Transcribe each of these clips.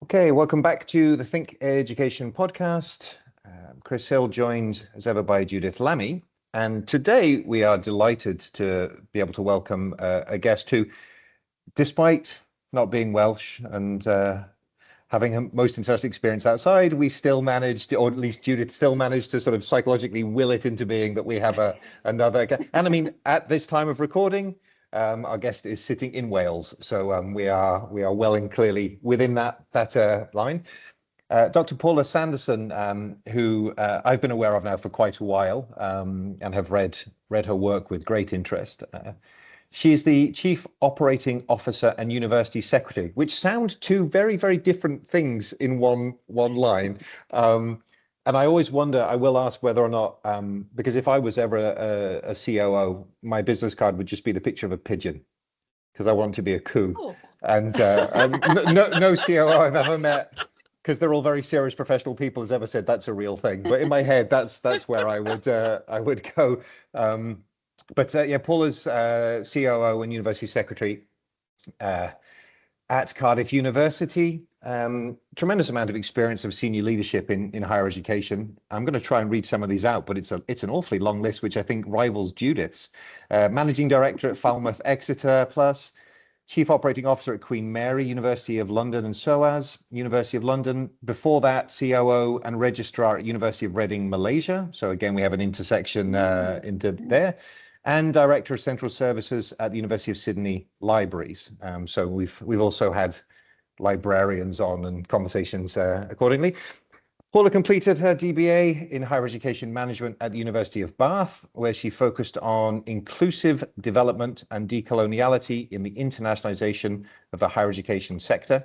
Okay, welcome back to the Think Education podcast. Chris Hill, joined as ever by Judith Lammy. And today we are delighted to be able to welcome a guest who, despite not being Welsh and having a most interesting experience outside, we still managed, or at least Judith still managed to sort of psychologically will it into being that we have another guest. And I mean, at this time of recording, our guest is sitting in Wales, so we are well and clearly within that line. Dr. Paula Sanderson, who I've been aware of now for quite a while, and have read her work with great interest. She's the Chief Operating Officer and University Secretary, which sound two very, very different things in one line. And I always wonder, I will ask whether or not, because if I was ever a COO, my business card would just be the picture of a pigeon, because I want to be a coup. Oh. And no COO I've ever met, because they're all very serious professional people, has ever said that's a real thing. But in my head, that's where I would go. But yeah, Paula's COO and University Secretary at Cardiff University. Tremendous amount of experience of senior leadership in higher education. I'm going to try and read some of these out, but it's an awfully long list, which I think rivals Judith's. Managing Director at Falmouth Exeter Plus, Chief Operating Officer at Queen Mary, University of London and SOAS, University of London. Before that, COO and Registrar at University of Reading, Malaysia. So again, we have an intersection into there. And Director of Central Services at the University of Sydney Libraries. So we've also had librarians on and conversations accordingly. Paula completed her DBA in Higher Education Management at the University of Bath, where she focused on inclusive development and decoloniality in the internationalization of the higher education sector.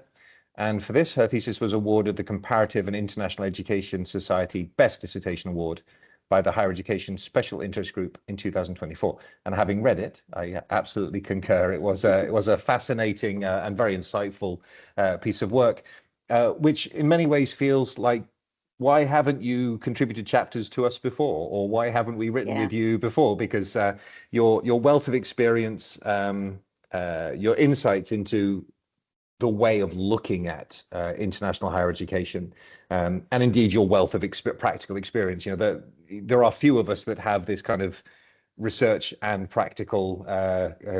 And for this, her thesis was awarded the Comparative and International Education Society Best Dissertation Award by the Higher Education Special Interest Group in 2024. And having read it, I absolutely concur. It was a fascinating and very insightful piece of work, which in many ways feels like, why haven't you contributed chapters to us before? Or why haven't we written with you before? Because your wealth of experience, your insights into the way of looking at international higher education, and indeed your wealth of practical experience. You know, there are few of us that have this kind of research and practical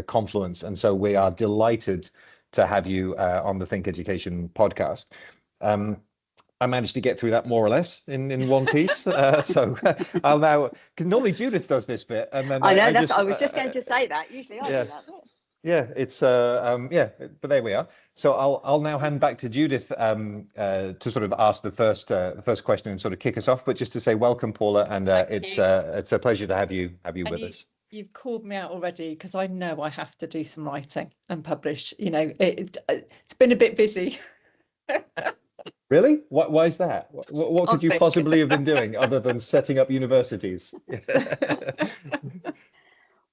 confluence, and so we are delighted to have you on the Think Education podcast. I managed to get through that more or less in one piece. So I'll now, because normally Judith does this bit, and then I was just going to say that. Usually I do that bit. Yeah, it's yeah, but there we are. So I'll now hand back to Judith to sort of ask the first question and sort of kick us off. But just to say welcome, Paula, and it's a pleasure to have you with us. You've called me out already because I know I have to do some writing and publish. You know, it's been a bit busy. Really? Why is that? What could you possibly have been doing other than setting up universities?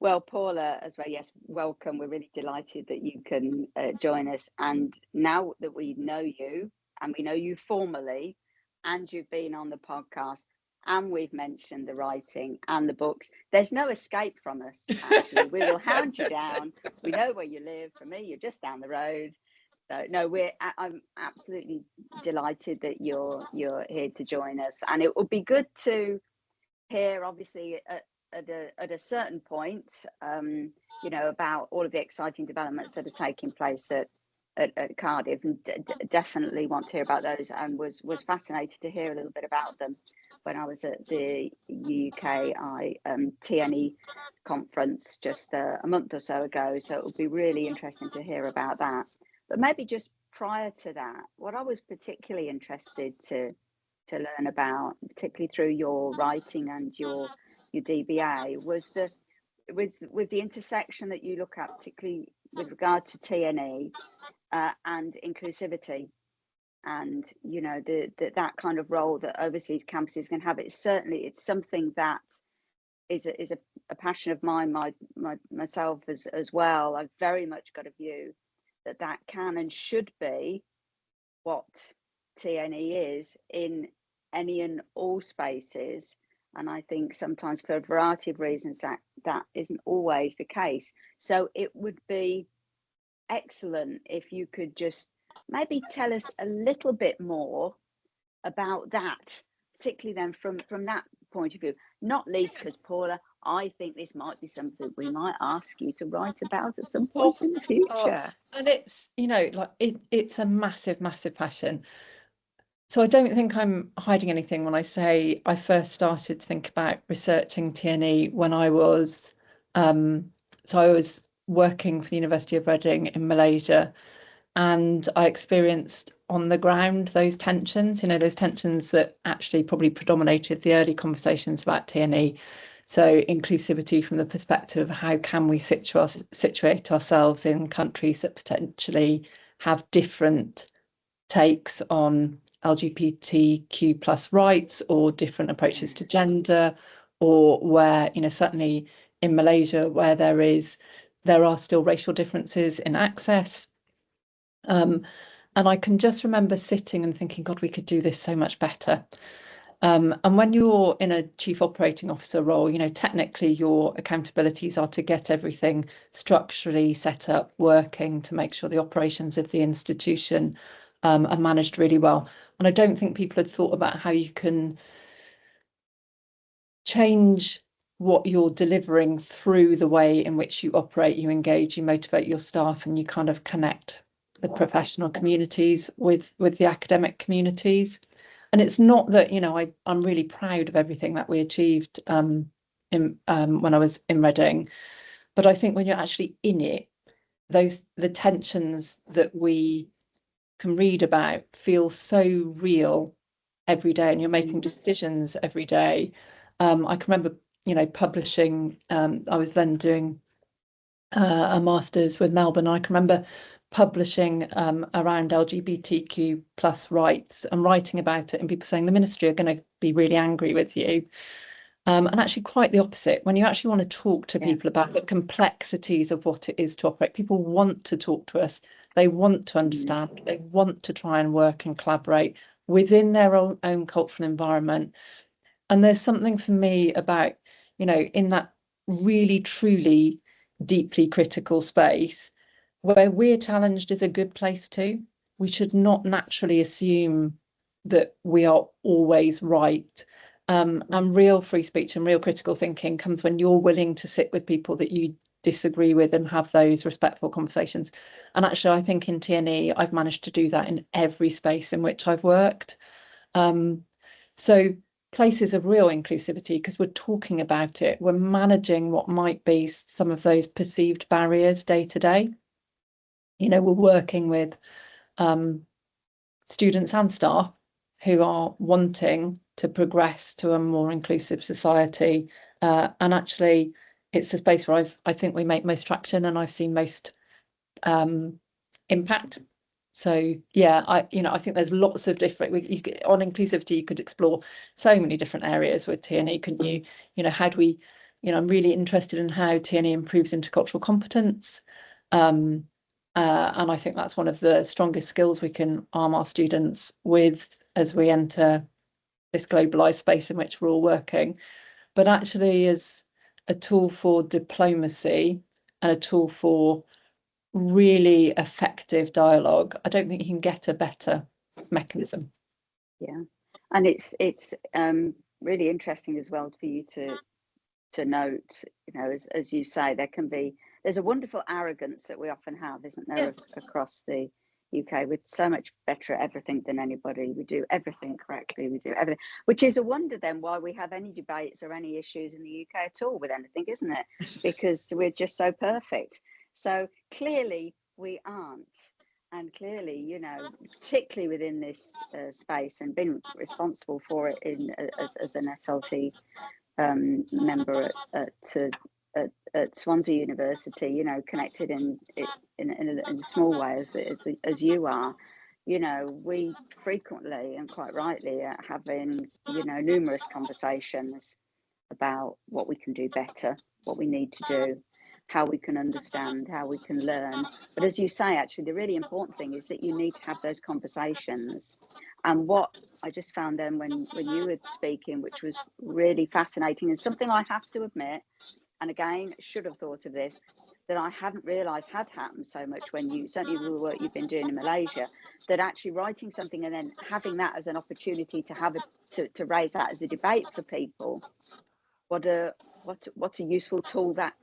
Well, Paula, as well, yes, welcome. We're really delighted that you can join us. And now that we know you, and we know you formally, and you've been on the podcast, and we've mentioned the writing and the books, there's no escape from us, actually. We will hound you down. We know where you live. For me, you're just down the road. So no, I'm absolutely delighted that you're here to join us, and it would be good to hear, obviously, at a certain point, you know, about all of the exciting developments that are taking place at Cardiff, and definitely want to hear about those, and was fascinated to hear a little bit about them when I was at the UKI TNE conference just a month or so ago. So it would be really interesting to hear about that. But maybe just prior to that, what I was particularly interested to learn about, particularly through your writing and your DBA, was the intersection that you look at, particularly with regard to TNE and inclusivity, and you know that kind of role that overseas campuses can have. It's something that is a passion of mine, myself as well. I've very much got a view that can and should be what TNE is in any and all spaces. And I think sometimes for a variety of reasons that isn't always the case. So it would be excellent if you could just maybe tell us a little bit more about that, particularly then from that point of view, not least because, Paula, I think this might be something we might ask you to write about at some point in the future. And it's, like it's a massive, massive passion. So I don't think I'm hiding anything when I say I first started to think about researching TNE when I was, so I was working for the University of Reading in Malaysia, and I experienced on the ground those tensions, those tensions that actually probably predominated the early conversations about TNE. So inclusivity from the perspective of how can we situate ourselves in countries that potentially have different takes on LGBTQ plus rights or different approaches to gender, or where, certainly in Malaysia, where there are still racial differences in access. And I can just remember sitting and thinking, God, we could do this so much better. And when you're in a chief operating officer role, technically your accountabilities are to get everything structurally set up, working to make sure the operations of the institution are managed really well. And I don't think people had thought about how you can change what you're delivering through the way in which you operate, you engage, you motivate your staff, and you kind of connect the professional communities with the academic communities. And it's not that, I'm really proud of everything that we achieved when I was in Reading, but I think when you're actually in it, the tensions that we can read about feel so real every day, and you're making decisions every day. I can remember, publishing. I was then doing a master's with Melbourne. I can remember publishing around LGBTQ plus rights and writing about it, and people saying the ministry are going to be really angry with you. And actually quite the opposite. When you actually want to talk to people about the complexities of what it is to operate, people want to talk to us. They want to understand. They want to try and work and collaborate within their own cultural environment. And there's something for me about, in that really, truly, deeply critical space where we're challenged is a good place too. We should not naturally assume that we are always right. And real free speech and real critical thinking comes when you're willing to sit with people that you disagree with and have those respectful conversations. And actually, I think in TNE, I've managed to do that in every space in which I've worked. So places of real inclusivity, because we're talking about it, we're managing what might be some of those perceived barriers day to day. We're working with students and staff who are wanting to progress to a more inclusive society. And actually, it's a space where I think we make most traction and I've seen most impact. So yeah, I think there's lots of different. On inclusivity, you could explore so many different areas with TNE, couldn't you? How do we? I'm really interested in how TNE improves intercultural competence. And I think that's one of the strongest skills we can arm our students with as we enter this globalized space in which we're all working. But actually, as a tool for diplomacy and a tool for really effective dialogue, I don't think you can get a better mechanism. Yeah, and it's really interesting as well for you to note, as you say, there's a wonderful arrogance that we often have, isn't there, across the UK. We're so much better at everything than anybody. We do everything correctly. We do everything, which is a wonder then why we have any debates or any issues in the UK at all with anything, isn't it? Because we're just so perfect. So clearly we aren't. And clearly, particularly within this space, and been responsible for it as an SLT member at Swansea University, connected in a small way as you are, we frequently and quite rightly are having, numerous conversations about what we can do better, what we need to do, how we can understand, how we can learn. But as you say, actually, the really important thing is that you need to have those conversations. And what I just found then when you were speaking, which was really fascinating, and something I have to admit, and again, should have thought of this, that I hadn't realised had happened so much when you, certainly with the work you've been doing in Malaysia, that actually writing something and then having that as an opportunity to have to raise that as a debate for people, what a useful tool that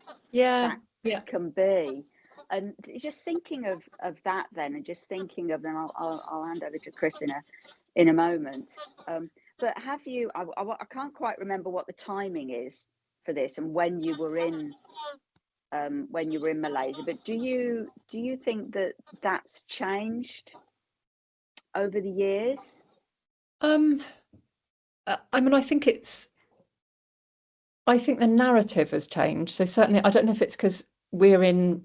can be. And just thinking of that then, and just thinking of them, I'll hand over to Chris in a moment. But have you? I can't quite remember what the timing is for this and when you were in Malaysia. But do you think that that's changed over the years? I mean, I think the narrative has changed. So certainly, I don't know if it's because we're in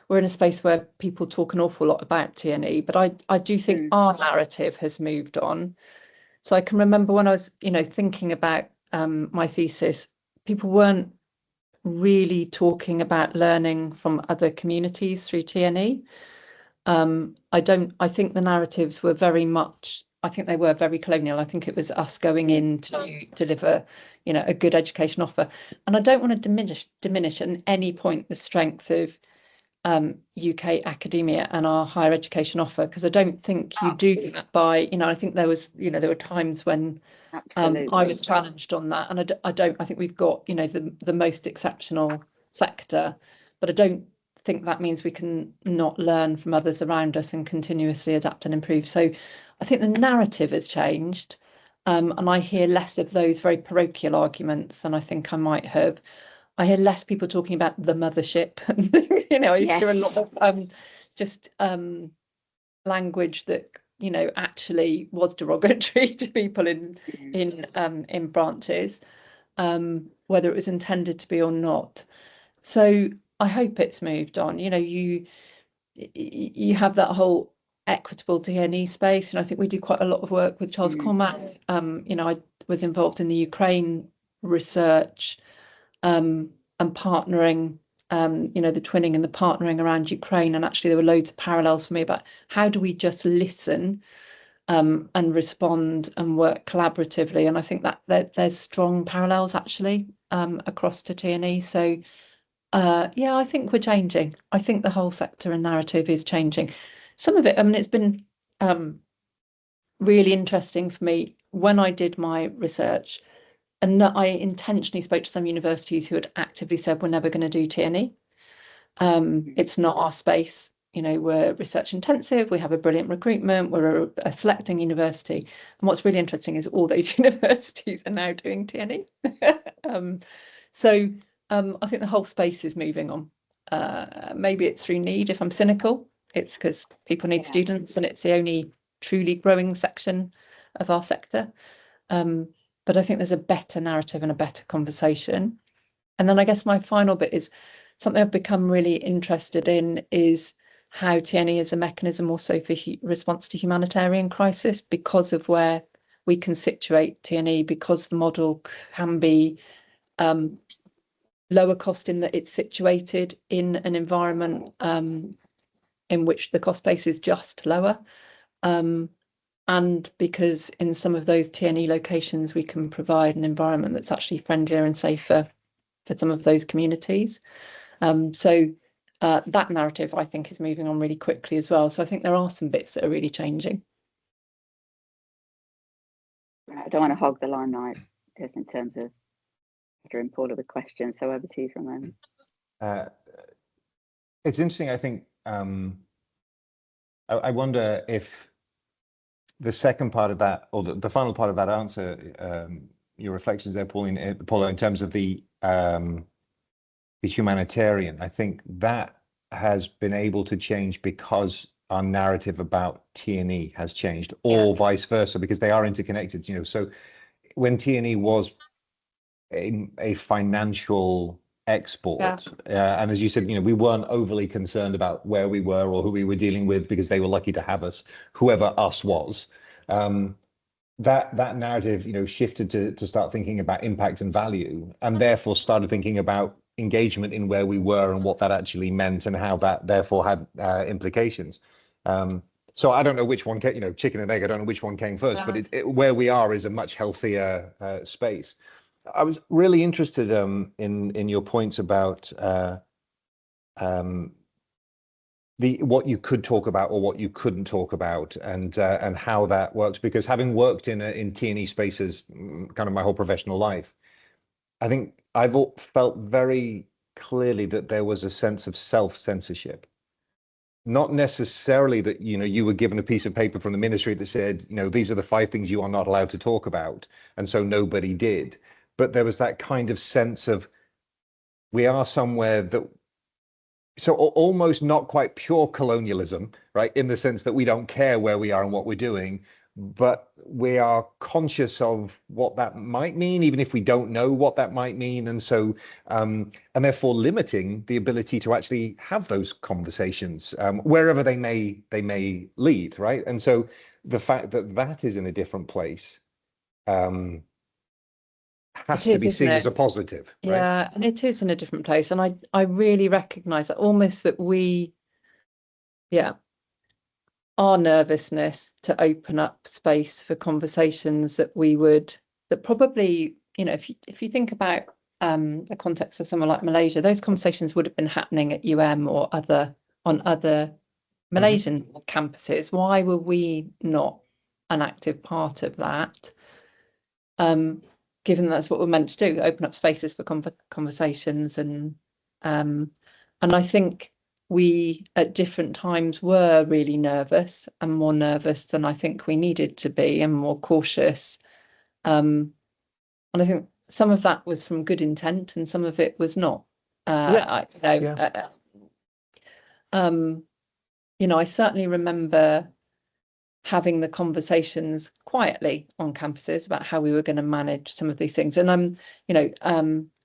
a space where people talk an awful lot about TNE, but I do think our narrative has moved on. So I can remember when I was, thinking about my thesis, people weren't really talking about learning from other communities through TNE. I think the narratives were very much, I think they were very colonial. I think it was us going in to deliver, a good education offer. And I don't want to diminish at any point the strength of UK academia and our higher education offer, because I don't think you do that by, I think there were times when I was challenged on that, and I think we've got, the most exceptional sector, but I don't think that means we can not learn from others around us and continuously adapt and improve. So I think the narrative has changed, and I hear less of those very parochial arguments than I think I might have. I hear less people talking about the mothership. I used to hear a lot of just language that actually was derogatory to people in branches, whether it was intended to be or not. So I hope it's moved on. You have that whole equitable TNE space, and I think we do quite a lot of work with Charles Cormack. I was involved in the Ukraine research. And partnering, the twinning and the partnering around Ukraine. And actually, there were loads of parallels for me about how do we just listen and respond and work collaboratively. And I think that there's strong parallels actually across to TNE. So I think we're changing. I think the whole sector and narrative is changing. Some of it, I mean, it's been really interesting for me when I did my research. And I intentionally spoke to some universities who had actively said, we're never going to do TNE. It's not our space. We're research intensive. We have a brilliant recruitment. We're a selecting university. And what's really interesting is all those universities are now doing TNE. I think the whole space is moving on. Maybe it's through need. If I'm cynical, it's because people need students and it's the only truly growing section of our sector. But I think there's a better narrative and a better conversation. And then I guess my final bit is something I've become really interested in is how TNE is a mechanism also for response to humanitarian crisis, because of where we can situate TNE, because the model can be lower cost in that it's situated in an environment in which the cost base is just lower. And because in some of those TNE locations, we can provide an environment that's actually friendlier and safer for some of those communities. That narrative, I think, is moving on really quickly as well. So I think there are some bits that are really changing. I don't want to hog the limelight just in terms of answering Paula the question. So over to you for a moment. It's interesting, I think. I wonder if the second part of that, or the final part of that answer, your reflections there, Paula, in terms of the humanitarian, I think that has been able to change because our narrative about TNE has changed, or vice versa, because they are interconnected. So when TNE was a financial export, and as you said, we weren't overly concerned about where we were or who we were dealing with, because they were lucky to have us, whoever us was. That narrative, shifted to start thinking about impact and value, and therefore started thinking about engagement in where we were and what that actually meant, and how that therefore had implications. So I don't know which one came, chicken and egg. I don't know which one came first, but where we are is a much healthier space. I was really interested in your points about what you could talk about or what you couldn't talk about, and how that works. Because having worked in TNE spaces kind of my whole professional life, I think I've felt very clearly that there was a sense of self-censorship. Not necessarily that, you were given a piece of paper from the ministry that said, these are the 5 things you are not allowed to talk about, and so nobody did. But there was that kind of sense of, we are somewhere that, so almost not quite pure colonialism, right? In the sense that we don't care where we are and what we're doing, but we are conscious of what that might mean, even if we don't know what that might mean. And so, and therefore limiting the ability to actually have those conversations, wherever they may lead, right? And so the fact that that is in a different place, has to be seen as a positive, right? Yeah, and it is in a different place. And I really recognise that almost that our nervousness to open up space for conversations that probably, if you think about the context of somewhere like Malaysia, those conversations would have been happening at or on other Malaysian campuses. Why were we not an active part of that? Given that's what we're meant to do, open up spaces for conversations, and I think we at different times were really nervous, and more nervous than I think we needed to be, and more cautious. And I think some of that was from good intent, and some of it was not. I certainly remember having the conversations quietly on campuses about how we were going to manage some of these things. And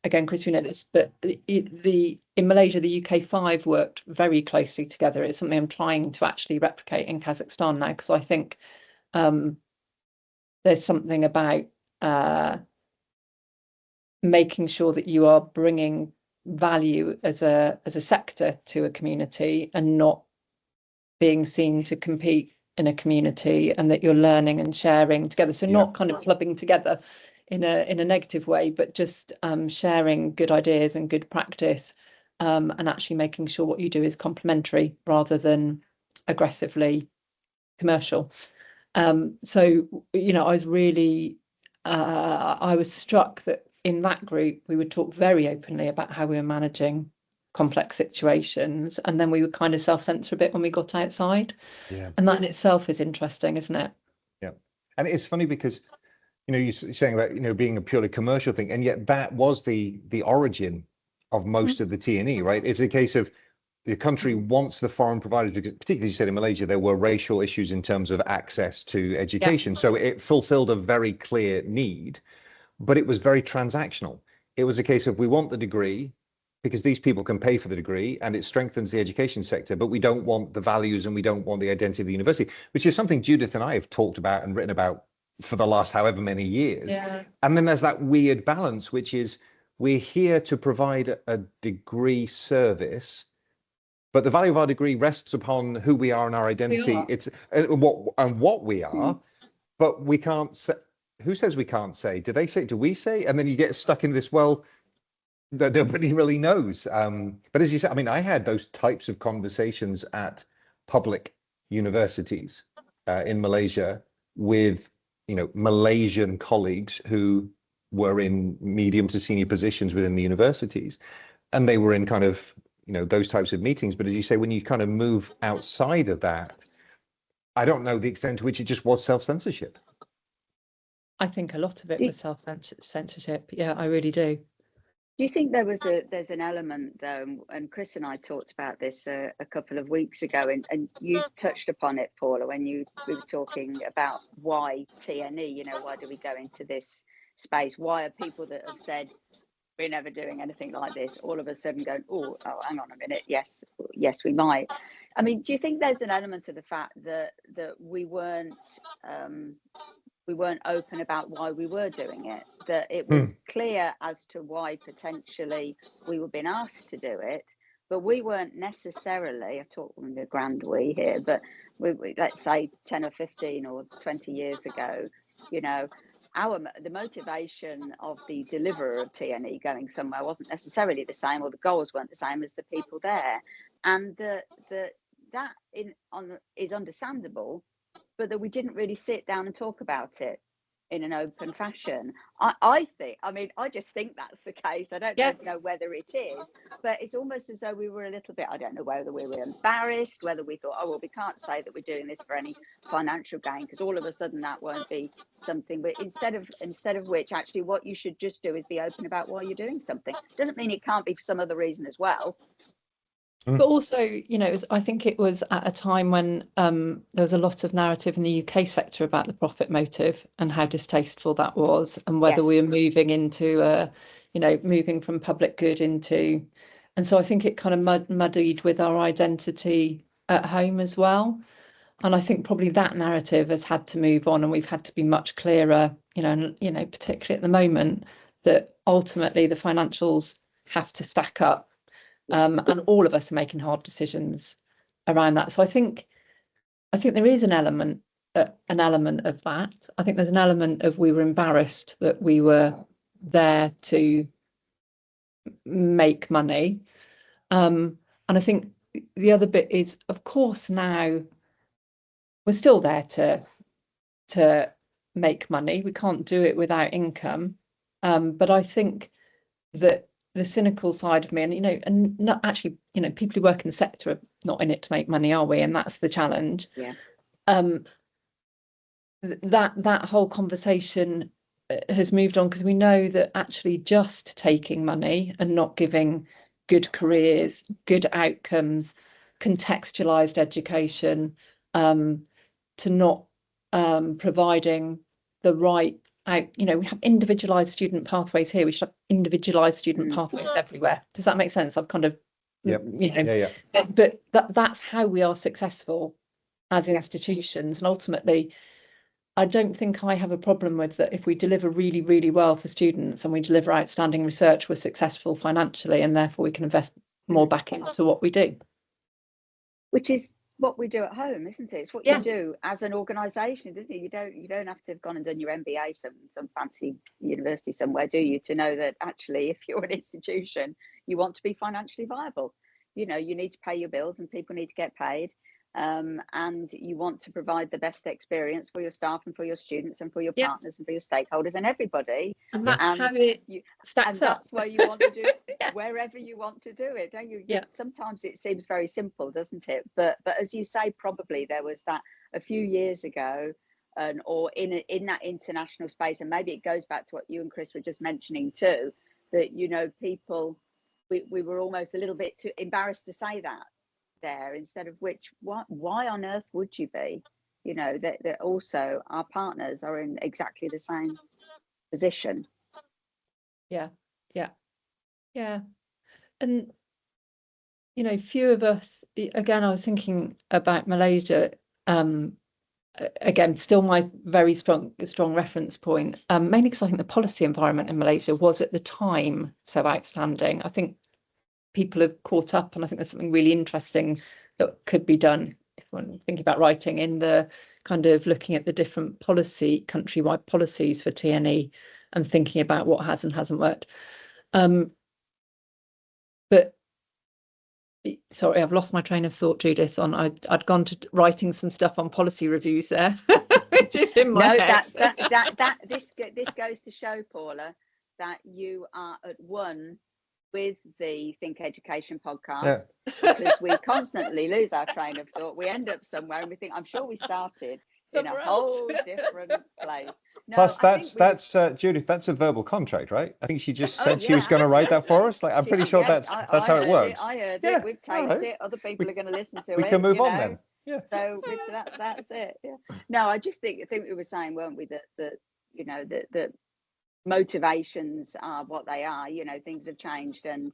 again, Chris, you know this, but in Malaysia, the UK 5 worked very closely together. It's something I'm trying to actually replicate in Kazakhstan now, because I think there's something about making sure that you are bringing value as a sector to a community, and not being seen to compete in a community, and that you're learning and sharing together. So not kind of clubbing together in a negative way, but just sharing good ideas and good practice, and actually making sure what you do is complementary rather than aggressively commercial. So I was really I was struck that in that group we would talk very openly about how we were managing complex situations, and then we would kind of self-censor a bit when we got outside. And that in itself is interesting, isn't it? And it's funny because you're saying about being a purely commercial thing, and yet that was the origin of most of the TNE, right? It's a case of the country wants the foreign providers, because particularly, as you said, in Malaysia there were racial issues in terms of access to education. So it fulfilled a very clear need, but it was very transactional. It was a case of, we want the degree because these people can pay for the degree and it strengthens the education sector, but we don't want the values and we don't want the identity of the university, which is something Judith and I have talked about and written about for the last however many years. And then there's that weird balance, which is, we're here to provide a degree service, but the value of our degree rests upon who we are and our identity. It's what we are, but we can't say. Who says we can't say? Do they say? Do we say? And then you get stuck in this, well, that nobody really knows. But as you said, I mean, I had those types of conversations at public universities in Malaysia with, Malaysian colleagues who were in medium to senior positions within the universities, and they were in kind of, those types of meetings. But as you say, when you kind of move outside of that, I don't know the extent to which it just was self-censorship. I think a lot of it was self-censorship. Yeah, I really do. Do you think there's an element though, and Chris and I talked about this a couple of weeks ago, and you touched upon it, Paula, when we were talking about why TNE, why do we go into this space? Why are people that have said we're never doing anything like this all of a sudden going, oh, hang on a minute, yes, we might? I mean, do you think there's an element to the fact that we weren't open about why we were doing it, that it was clear as to why potentially we were being asked to do it, but we weren't necessarily, I talk from the grand we here, but we let's say 10 or 15 or 20 years ago, the motivation of the deliverer of TNE going somewhere wasn't necessarily the same, or the goals weren't the same as the people there, and that is understandable, but that we didn't really sit down and talk about it in an open fashion. I just think that's the case. I don't know whether it is, but it's almost as though we were a little bit, I don't know whether we were embarrassed, whether we thought, oh, well, we can't say that we're doing this for any financial gain, because all of a sudden that won't be something. But instead of which, actually, what you should just do is be open about why you're doing something. Doesn't mean it can't be for some other reason as well. But also, I think it was at a time when there was a lot of narrative in the UK sector about the profit motive and how distasteful that was, and whether we were moving into moving from public good into, and so I think it kind of muddied with our identity at home as well. And I think probably that narrative has had to move on, and we've had to be much clearer, particularly at the moment, that ultimately the financials have to stack up. And all of us are making hard decisions around that. So I think there is an element of that. I think there's an element of we were embarrassed that we were there to make money. And I think the other bit is, of course, now we're still there to make money. We can't do it without income. But I think that the cynical side of me, and not actually, people who work in the sector are not in it to make money, are we? And that's the challenge. Yeah. That whole conversation has moved on, because we know that actually just taking money and not giving good careers, good outcomes, contextualized education, to not providing the right we have individualized student pathways here. We should have individualized student pathways everywhere. Does that make sense? I've kind of, but that's how we are successful as institutions. And ultimately, I don't think I have a problem with that. If we deliver really, really well for students and we deliver outstanding research, we're successful financially, and therefore we can invest more back into what we do. Which is what we do at home, isn't it? It's what you do as an organisation, isn't it? You don't have to have gone and done your MBA some fancy university somewhere, do you, to know that actually, if you're an institution, you want to be financially viable. You need to pay your bills, and people need to get paid, and you want to provide the best experience for your staff and for your students and for your partners and for your stakeholders and everybody. And that's how it stacks up. That's where you want to do it, wherever you want to do it, don't you? Sometimes it seems very simple, doesn't it? But as you say, probably there was that a few years ago, or in that international space, and maybe it goes back to what you and Chris were just mentioning too, that people, we were almost a little bit too embarrassed to say that there, instead of which, why on earth would you be? That also our partners are in exactly the same position. And few of us, again, I was thinking about Malaysia, again, still my very strong reference point, mainly because I think the policy environment in Malaysia was at the time so outstanding. I think people have caught up, and I think there's something really interesting that could be done if we're thinking about writing in the kind of looking at the different countrywide policies for TNE and thinking about what has and hasn't worked. But sorry, I've lost my train of thought, Judith. I'd gone to writing some stuff on policy reviews there, which is in my head. This goes to show, Paula, that you are at one with the Think Education podcast, because we constantly lose our train of thought. We end up somewhere and we think, I'm sure we started somewhere in a whole different place. Plus, that's Judith, that's a verbal contract, right? I think she just said she was going to write that for us. Like, I'm pretty sure that's how it works. I heard it. We've taped it. Other people are going to listen to it. We can move on then. Yeah. So that's it. Yeah. No, I just think we were saying, weren't we, that motivations are what they are. Things have changed, and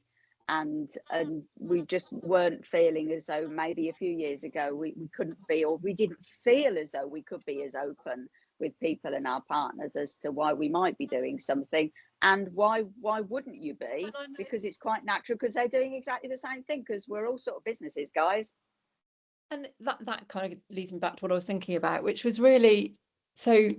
we just weren't feeling as though maybe a few years ago we couldn't be, or we didn't feel as though we could be as open with people and our partners as to why we might be doing something, and why wouldn't you be? Because it's quite natural, because they're doing exactly the same thing, because we're all sort of businesses, guys. And that kind of leads me back to what I was thinking about, which was really, so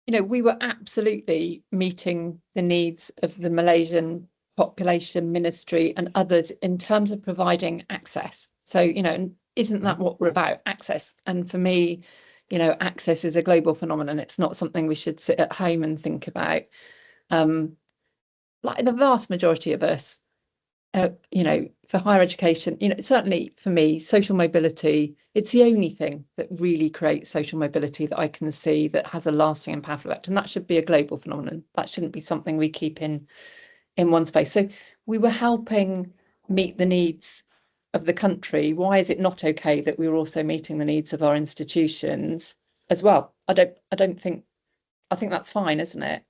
you know, we were absolutely meeting the needs of the Malaysian population ministry and others in terms of providing access. So, you know, isn't that what we're about? Access. And for me, you know, access is a global phenomenon. It's not something we should sit at home and think about. Like the vast majority of us, you know, for higher education, you know, certainly for me, social mobility, it's the only thing that really creates social mobility that I can see that has a lasting and powerful effect. And that should be a global phenomenon. That shouldn't be something we keep in one space. So we were helping meet the needs of the country. Why is it not okay that we were also meeting the needs of our institutions as well? I think that's fine, isn't it?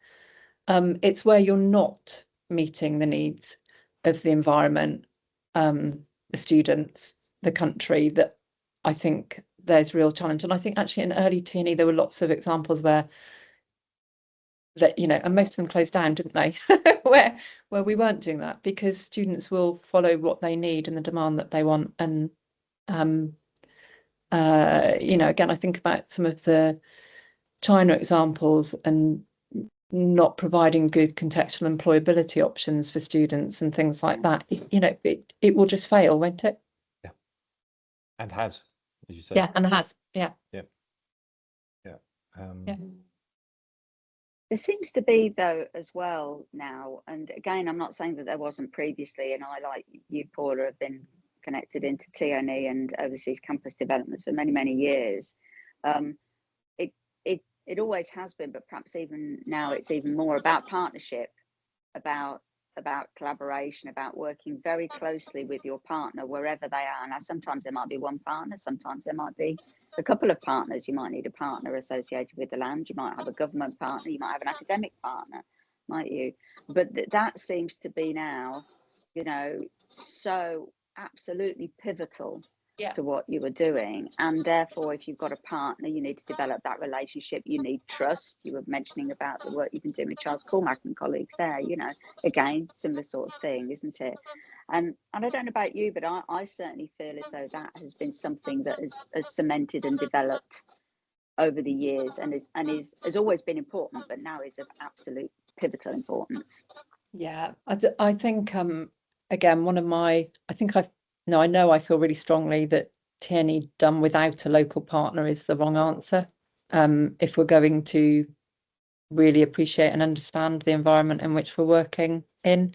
It's where you're not meeting the needs of the environment, the students, the country, that I think there's real challenge. And I think actually in early TNE there were lots of examples where that, you know, and most of them closed down, didn't they? where we weren't doing that, because students will follow what they need and the demand that they want. And you know, again, I think about some of the China examples and not providing good contextual employability options for students and things like that. You know, it will just fail, won't it? Yeah, and has, as you say. Yeah, and has. Yeah. Yeah. Yeah. There seems to be, though, as well now, and again, I'm not saying that there wasn't previously, and I, like you, Paula, have been connected into TNE and overseas campus developments for many, many years. It always has been, but perhaps even now it's even more about partnership, about collaboration, about working very closely with your partner wherever they are. Now, sometimes there might be one partner, sometimes there might be a couple of partners. You might need a partner associated with the land, you might have a government partner, you might have an academic partner, might you? But that seems to be now, you know, so absolutely pivotal to what you are doing. And therefore, if you've got a partner, you need to develop that relationship. You need trust. You were mentioning about the work you've been doing with Charles Cormack and colleagues there, you know, again, similar sort of thing, isn't it? And I don't know about you, but I certainly feel as though that has been something that has cemented and developed over the years, and has always been important, but now is of absolute pivotal importance. Yeah, I think again, one of my, I know I feel really strongly that TNE done without a local partner is the wrong answer. If we're going to really appreciate and understand the environment in which we're working in.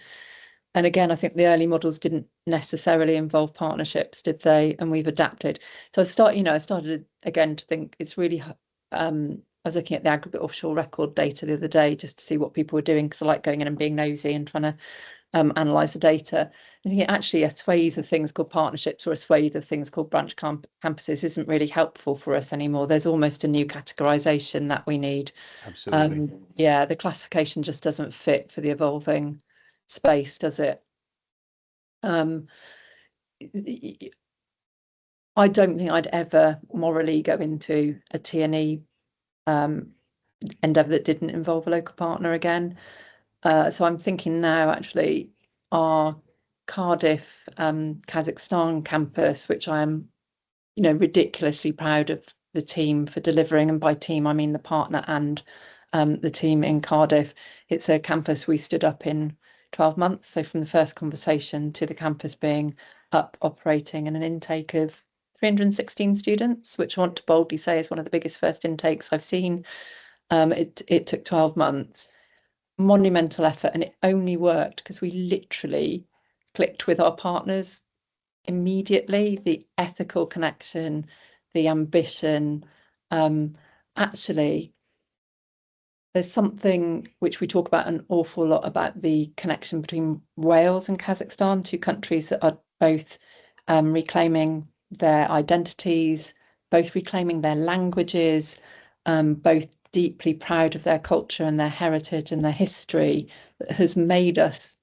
And again, I think the early models didn't necessarily involve partnerships, did they? And we've adapted. So I started again to think it's really, I was looking at the aggregate offshore record data the other day just to see what people were doing, because I like going in and being nosy and trying to analyse the data. I think actually a swathe of things called partnerships or a swathe of things called branch campuses isn't really helpful for us anymore. There's almost a new categorisation that we need. Absolutely. Yeah, the classification just doesn't fit for the evolving space, does it? I don't think I'd ever morally go into a TNE endeavour that didn't involve a local partner again. So I'm thinking now, actually, our Cardiff, Kazakhstan campus, which I am, you know, ridiculously proud of the team for delivering, and by team I mean the partner and the team in Cardiff. It's a campus we stood up in 12 months. So from the first conversation to the campus being up, operating, and an intake of 316 students, which I want to boldly say is one of the biggest first intakes I've seen. It took 12 months. Monumental effort, and it only worked because we literally clicked with our partners immediately. The ethical connection, the ambition. Actually, there's something which we talk about an awful lot about the connection between Wales and Kazakhstan, two countries that are both reclaiming their identities, both reclaiming their languages, both deeply proud of their culture and their heritage and their history, that has made us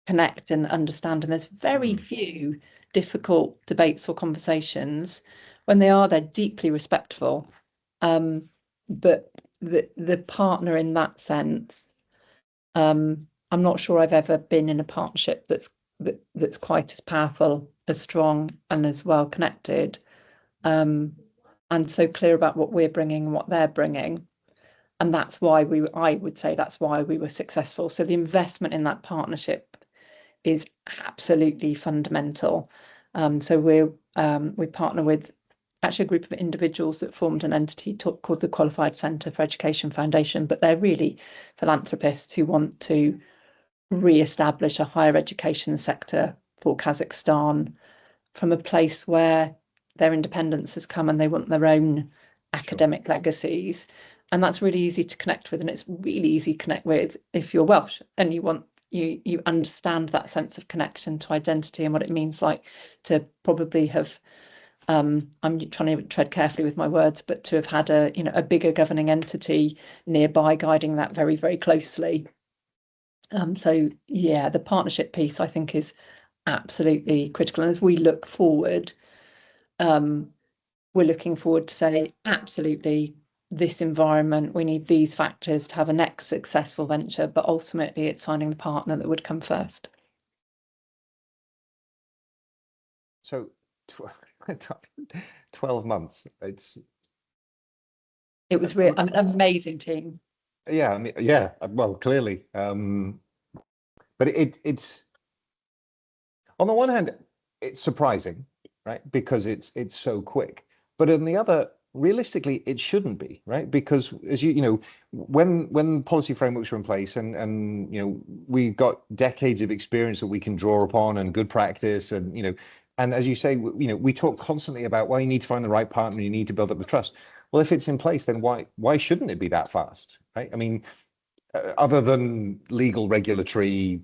connect and understand. And there's very few difficult debates or conversations. When they are, they're deeply respectful. But the partner in that sense, I'm not sure I've ever been in a partnership that's quite as powerful, as strong, and as well connected, and so clear about what we're bringing and what they're bringing. And that's why I would say that's why we were successful. So the investment in that partnership is absolutely fundamental. So we partner with actually a group of individuals that formed an entity called the Qualified Centre for Education Foundation, but they're really philanthropists who want to re-establish a higher education sector for Kazakhstan from a place where their independence has come and they want their own academic legacies. And that's really easy to connect with, and it's really easy to connect with if you're Welsh and you understand that sense of connection to identity and what it means like to probably have I'm trying to tread carefully with my words, but to have had a bigger governing entity nearby guiding that very, very closely. So yeah, the partnership piece I think is absolutely critical. And as we look forward, we're looking forward to say absolutely this environment, we need these factors to have a next successful venture, but ultimately it's finding the partner that would come first. So 12 months. It was really an amazing team. Yeah, I mean, yeah, well, clearly. But it's on the one hand, it's surprising, right? Because it's so quick. But on the other, realistically, it shouldn't be, right? Because as you know, when policy frameworks are in place and we've got decades of experience that we can draw upon and good practice and and as you say, we talk constantly about, well, you need to find the right partner, you need to build up the trust. Well, if it's in place, then why shouldn't it be that fast, right? I mean, other than legal regulatory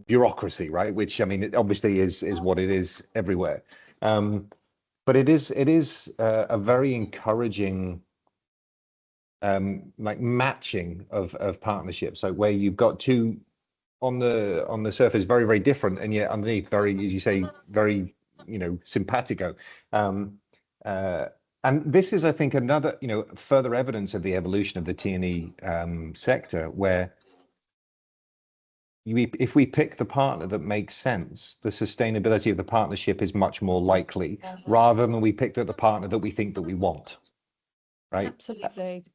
bureaucracy, right? Which I mean, it obviously is what it is everywhere. But it is a very encouraging like matching of partnerships, like where you've got two on the surface very, very different, and yet underneath very, as you say, very simpatico. And this is, I think, another further evidence of the evolution of the TNE sector, where if we pick the partner that makes sense, the sustainability of the partnership is much more likely, rather than we picked the partner that we think that we want, right? Absolutely.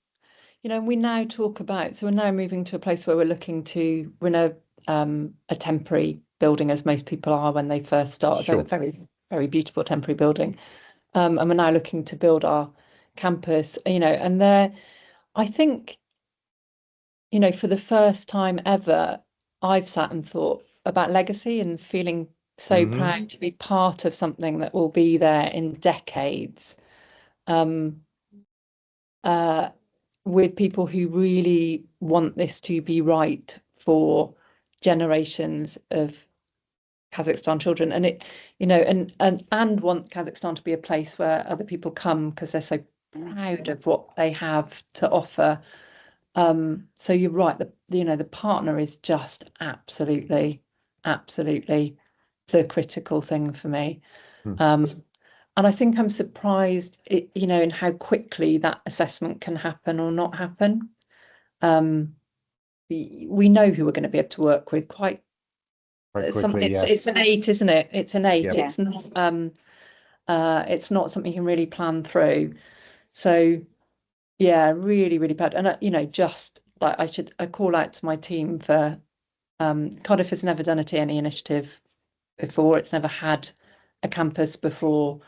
We now talk about, so we're now moving to a place where we're in a temporary building, as most people are when they first start. Sure. So a very, very beautiful temporary building. And we're now looking to build our campus, and there, I think, for the first time ever, I've sat and thought about legacy and feeling so proud to be part of something that will be there in decades. With people who really want this to be right for generations of Kazakhstan children, and and want Kazakhstan to be a place where other people come because they're so proud of what they have to offer. So you're right, the partner is just absolutely the critical thing for me. And I think I'm surprised, in how quickly that assessment can happen or not happen. We know who we're going to be able to work with quite quickly. It's an 8, isn't it? It's an 8. Yeah. It's not something you can really plan through. So yeah, really, really bad. And just like I call out to my team for Cardiff has never done a TNE initiative before. It's never had a campus before.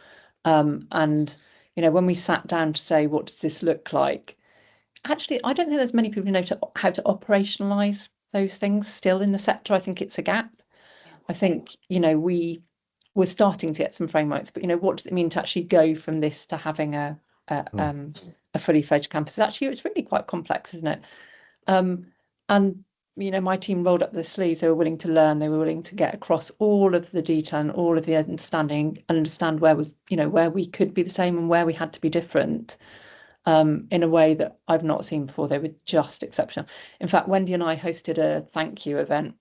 And when we sat down to say, what does this look like? Actually, I don't think there's many people who know how to operationalize those things still in the sector. I think it's a gap. I think, we're starting to get some frameworks, but what does it mean to actually go from this to having a fully fledged campus? Actually, it's really quite complex, isn't it? And my team rolled up their sleeves. They were willing to learn. They were willing to get across all of the detail and all of the understand where we could be the same and where we had to be different, in a way that I've not seen before. They were just exceptional. In fact, Wendy and I hosted a thank you event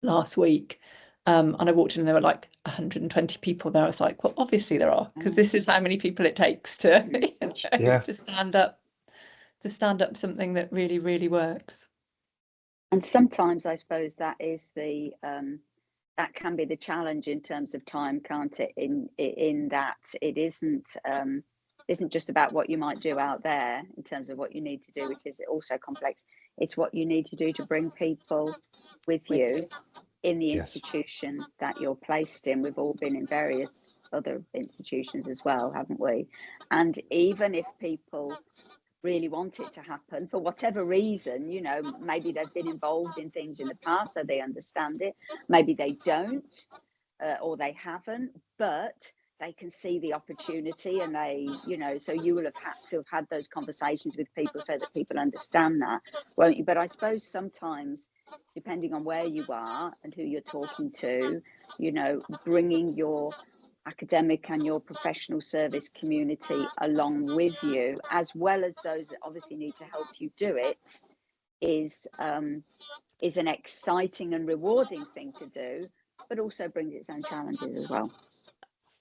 last week, and I walked in and there were like 120 people there. I was like, well, obviously there are, because this is how many people it takes to to stand up something that really, really works. And sometimes I suppose that is that can be the challenge in terms of time, can't it? In that it isn't isn't just about what you might do out there in terms of what you need to do, which is also complex. It's what you need to do to bring people with you in the institution that you're placed in. We've all been in various other institutions as well, haven't we? And even if people really want it to happen for whatever reason, you know, maybe they've been involved in things in the past so they understand it, maybe they don't, or they haven't, but they can see the opportunity, and they, you know, so you will have had to have had those conversations with people so that people understand that, won't you? But I suppose sometimes, depending on where you are and who you're talking to, you know, bringing your academic and your professional service community along with you, as well as those that obviously need to help you do it, is an exciting and rewarding thing to do, but also brings its own challenges as well.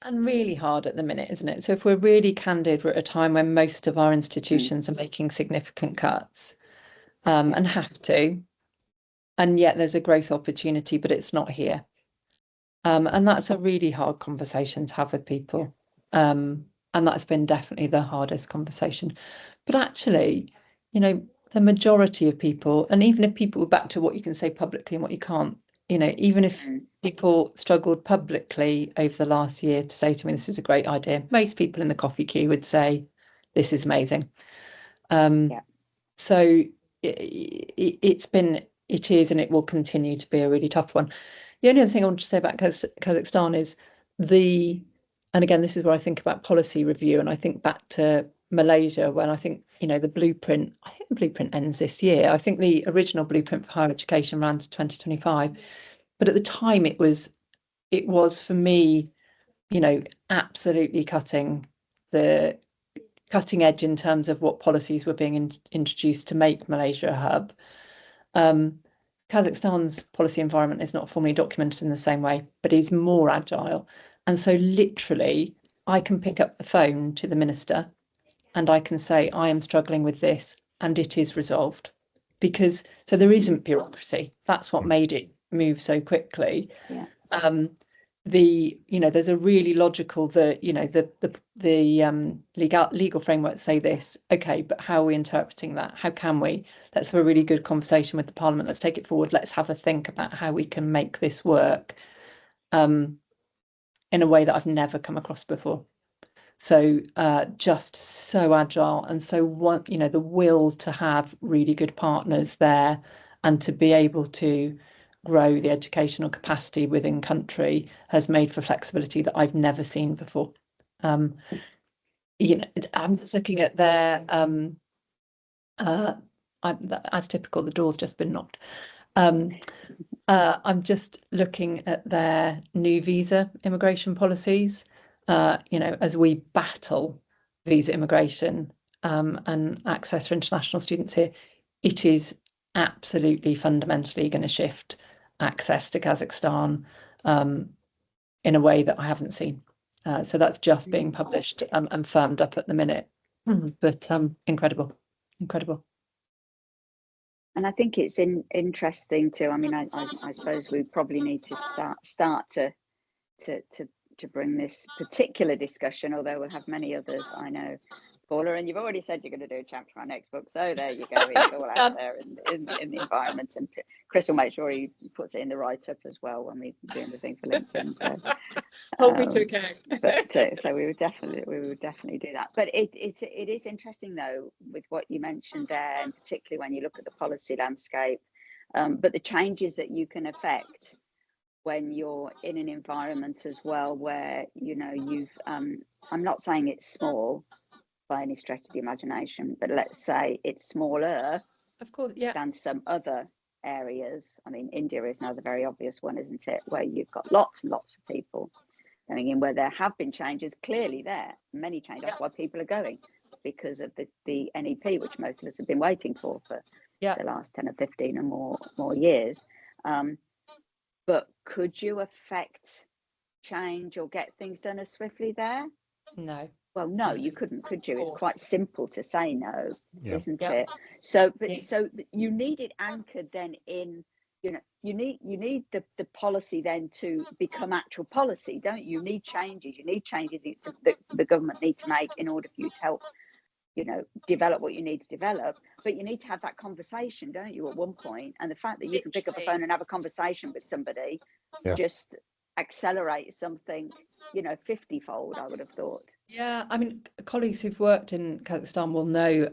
And really hard at the minute, isn't it? So if we're really candid, we're at a time when most of our institutions are making significant cuts, and have to, and yet there's a growth opportunity, but it's not here. And that's a really hard conversation to have with people. And that's been definitely the hardest conversation. But actually, you know, the majority of people, and even if people, back to what you can say publicly and what you can't, you know, even if people struggled publicly over the last year to say to me, this is a great idea, most people in the coffee queue would say, this is amazing. So it is, and it will continue to be a really tough one. The only other thing I want to say about Kazakhstan is and again, this is where I think about policy review, and I think back to Malaysia, when I think, you know, the blueprint ends this year. I think the original blueprint for higher education ran to 2025, but at the time it was for me, you know, absolutely cutting edge in terms of what policies were being introduced to make Malaysia a hub. Kazakhstan's policy environment is not formally documented in the same way, but is more agile. And so literally, I can pick up the phone to the minister and I can say, I am struggling with this, and it is resolved. So there isn't bureaucracy. That's what made it move so quickly. There's a really logical, the legal framework say this, okay, but how are we interpreting that? How can we? Let's have a really good conversation with the Parliament. Let's take it forward. Let's have a think about how we can make this work in a way that I've never come across before. So just so agile, and so the will to have really good partners there, and to be able to grow the educational capacity within country has made for flexibility that I've never seen before. I'm just looking at their as typical, the door's just been knocked. I'm just looking at their new visa immigration policies, as we battle visa immigration and access for international students here. It is absolutely fundamentally going to shift access to Kazakhstan in a way that I haven't seen. So that's just being published and firmed up at the minute. But incredible. And I think it's interesting too. I mean, I suppose we probably need to start to bring this particular discussion, although we'll have many others, I know, Paula, and you've already said you're going to do a chapter on our next book, so there you go. It's all out there in the environment, and Chris will make sure he puts it in the write-up as well when we're doing the thing for LinkedIn. So, hold me to account. So we would definitely do that. But it is interesting though, with what you mentioned there, and particularly when you look at the policy landscape, but the changes that you can affect when you're in an environment as well where, you know, you've I'm not saying it's small by any stretch of the imagination, but let's say it's smaller, of course, yeah, than some other areas. I mean, India is now the very obvious one, isn't it, where you've got lots and lots of people going in, where there have been changes clearly there, many changes. That's why people are going, because of the NEP, which most of us have been waiting for the last 10 or 15 or more years. But could you affect change or get things done as swiftly there? No. Well, no, you couldn't, could you? It's quite simple to say no, isn't it? So you need it anchored then in you know, you need the policy then to become actual policy, don't you? You need changes. You need changes that the government need to make in order for you to help, you know, develop what you need to develop. But you need to have that conversation, don't you, at one point? And the fact that you can pick up a phone and have a conversation with somebody just accelerates something, you know, 50-fold, I would have thought. Yeah, I mean, colleagues who've worked in Kazakhstan will know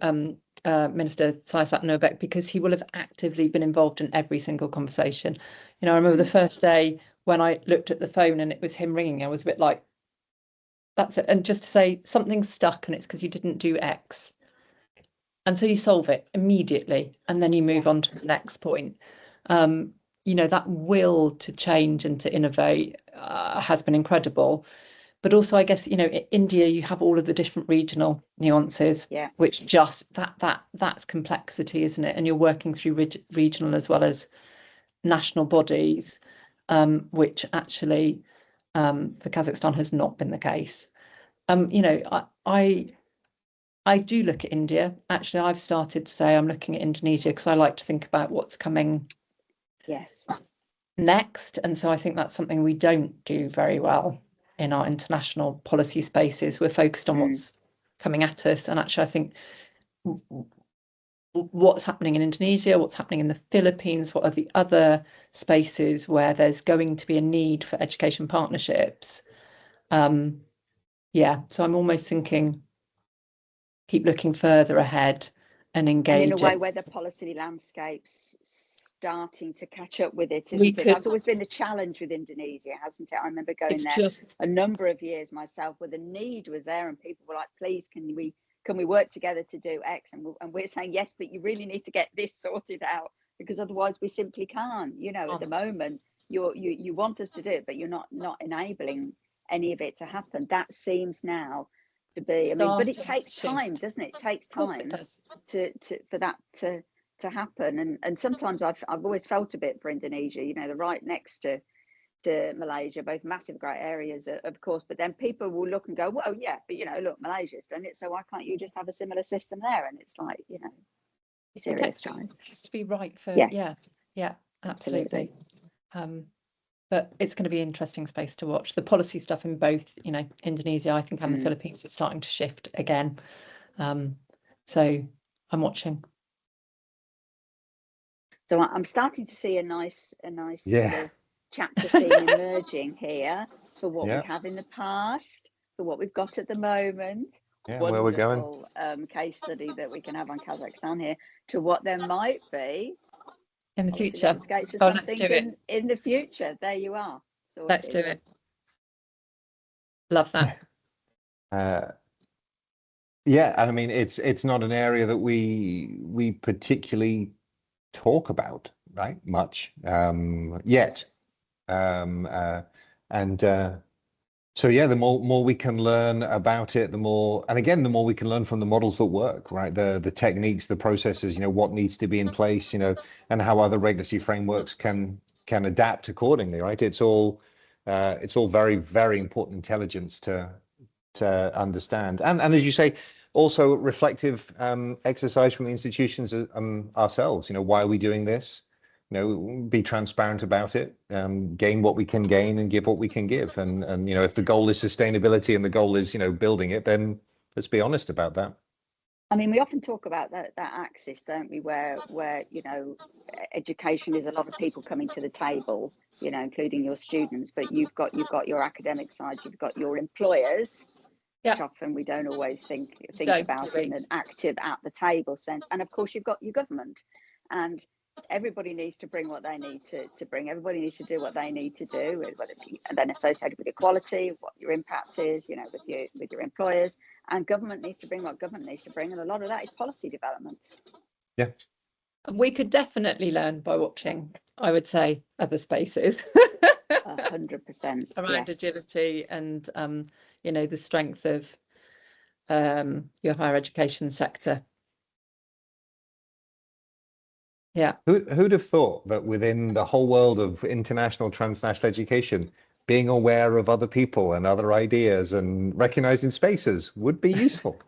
Minister Saisat Nurbeck, because he will have actively been involved in every single conversation. You know, I remember the first day when I looked at the phone and it was him ringing, I was a bit like, that's it. And just to say something's stuck and it's because you didn't do X. And so you solve it immediately and then you move on to the next point. You know, that will to change and to innovate has been incredible. But also, I guess, you know, in India, you have all of the different regional nuances, which just that's complexity, isn't it? And you're working through regional as well as national bodies, which actually for Kazakhstan has not been the case. You know, I do look at India. Actually, I've started to say I'm looking at Indonesia because I like to think about what's coming next. And so I think that's something we don't do very well in our international policy spaces. We're focused on what's coming at us. And actually, I think what's happening in Indonesia, what's happening in the Philippines, what are the other spaces where there's going to be a need for education partnerships? Yeah, so I'm almost thinking, keep looking further ahead and engage. And in a way where the policy landscape's starting to catch up with it, isn't it? That's always been the challenge with Indonesia, hasn't it? I remember going there a number of years myself, where the need was there and people were like, please, can we work together to do X? And we're saying, yes, but you really need to get this sorted out, because otherwise we simply can't. You know, at the moment, you want us to do it, but you're not enabling any of it to happen. That seems now to be, I mean, but it takes time, doesn't it? It takes time for that to happen. And sometimes I've always felt a bit for Indonesia. You know, they're right next to Malaysia, both massive great areas, of course, but then people will look and go, well, yeah, but you know, look, Malaysia's done it, so why can't you just have a similar system there? And it's like, you know, serious time. It has to be right for yeah, absolutely. But it's going to be an interesting space to watch. The policy stuff in both, you know, Indonesia, I think, and the Philippines is starting to shift again. So I'm watching. So I'm starting to see a nice sort of chapter theme emerging here for what we have in the past, for what we've got at the moment. Where we're going. Case study that we can have on Kazakhstan here, to what there might be in the future. Let's do it. In the future. There you are. Let's do it. Love that. Yeah, I mean, it's not an area that we particularly talk about, right, much yet. So yeah, the more we can learn about it, the more we can learn from the models that work, right? The techniques, the processes, you know, what needs to be in place, you know, and how other regulatory frameworks can adapt accordingly, right? It's all very, very important intelligence to understand, and as you say, also reflective exercise from the institutions ourselves. You know, why are we doing this? You know, be transparent about it, gain what we can gain and give what we can give. And you know, if the goal is sustainability and the goal is, you know, building it, then let's be honest about that. I mean, we often talk about that axis, don't we, where you know, education is a lot of people coming to the table, you know, including your students, but you've got your academic side, you've got your employers, which often we don't always think about in an active at the table sense, and of course you've got your government, and everybody needs to bring what they need to bring. Everybody needs to do what they need to do, whether it be, and then associated with equality, what your impact is, you know, with your employers, and government needs to bring what government needs to bring, and a lot of that is policy development. Yeah, we could definitely learn by watching, I would say, other spaces. 100% around agility and you know, the strength of your higher education sector. Yeah. Who'd have thought that within the whole world of international transnational education, being aware of other people and other ideas and recognizing spaces would be useful?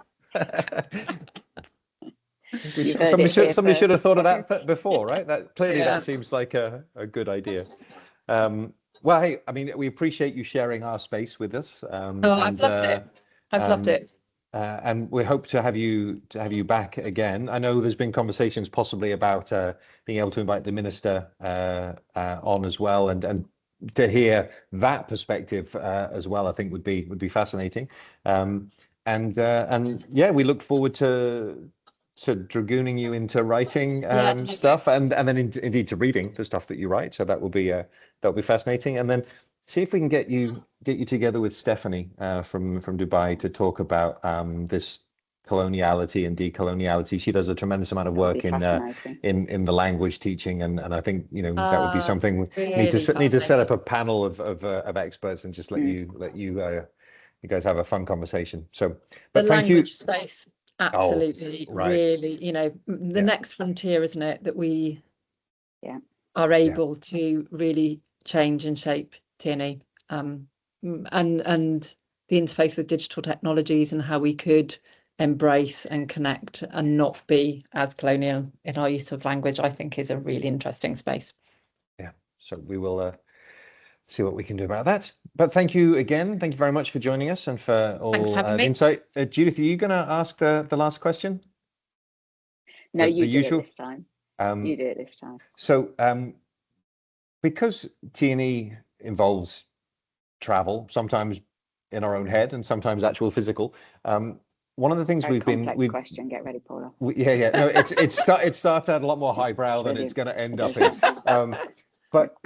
You heard it here Somebody should have first. thought of that before, right? That clearly Yeah. that seems like a good idea. Well, hey, I mean, we appreciate you sharing our space with us. I've loved it. I've loved it. And we hope to have you back again. I know there's been conversations possibly about being able to invite the minister on as well, and to hear that perspective as well, I think would be fascinating. And yeah, we look forward to dragooning you into writing stuff, and then indeed to reading the stuff that you write. So that will be fascinating. And then see if we can get you together with Stephanie from Dubai to talk about this coloniality and decoloniality. She does a tremendous amount of work in the language teaching, and I think that would be something we need to set up a panel of experts and just let you guys have a fun conversation. So, but the thank you. Language space, absolutely, right. Really, the next frontier, isn't it, that we are able to really change and shape TNE, and the interface with digital technologies and how we could embrace and connect and not be as colonial in our use of language, I think is a really interesting space. Yeah, so we will see what we can do about that. But thank you again. Thank you very much for joining us and for all the insight. Judith, are you going to ask the last question? No, you do it this time. You do it this time. So because TNE involves travel, sometimes in our own head and sometimes actual physical, one of the things we've been question. Get ready, Paula. No, it starts out a lot more highbrow than it's going to end up in. But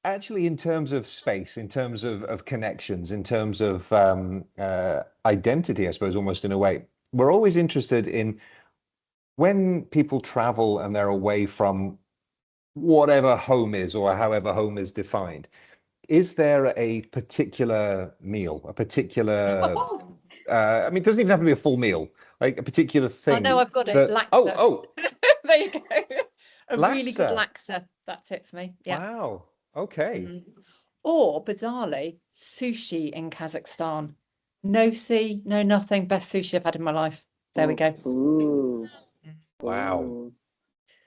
actually, in terms of space, in terms of connections, in terms of identity, I suppose, almost in a way, we're always interested in when people travel and they're away from whatever home is or however home is defined. Is there a particular meal, a particular, I mean, it doesn't even have to be a full meal, like a particular thing? Oh, no, I've got it. Laksa. There you go. Really good laksa. That's it for me. Yeah. Wow. Okay. Or, bizarrely, sushi in Kazakhstan. No sea, no nothing. Best sushi I've had in my life. There we go. Ooh. Wow. Ooh.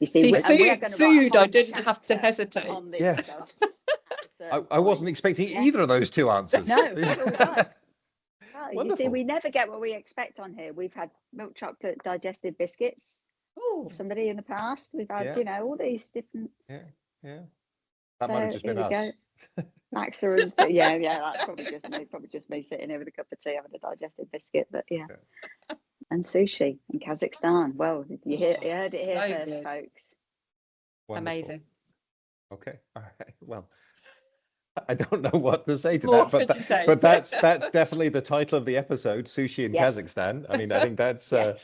You see, food, I didn't have to hesitate. On this stuff. I wasn't expecting either of those two answers. No. Well, you see, we never get what we expect on here. We've had milk chocolate digestive biscuits. Oh, somebody in the past. We've had, all these different. Yeah. That might have just been us. Laksa and that's probably just me sitting here with a cup of tea having a digestive biscuit. But and sushi in Kazakhstan. Well, you heard it here first, folks. Wonderful. Amazing. Okay. All right. Well, I don't know what to say to that, but that's definitely the title of the episode, Sushi in Kazakhstan. I mean, I think that's a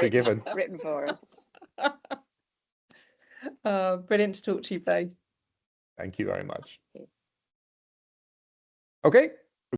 given. Written for us. Brilliant to talk to you both. Thank you very much. Okay.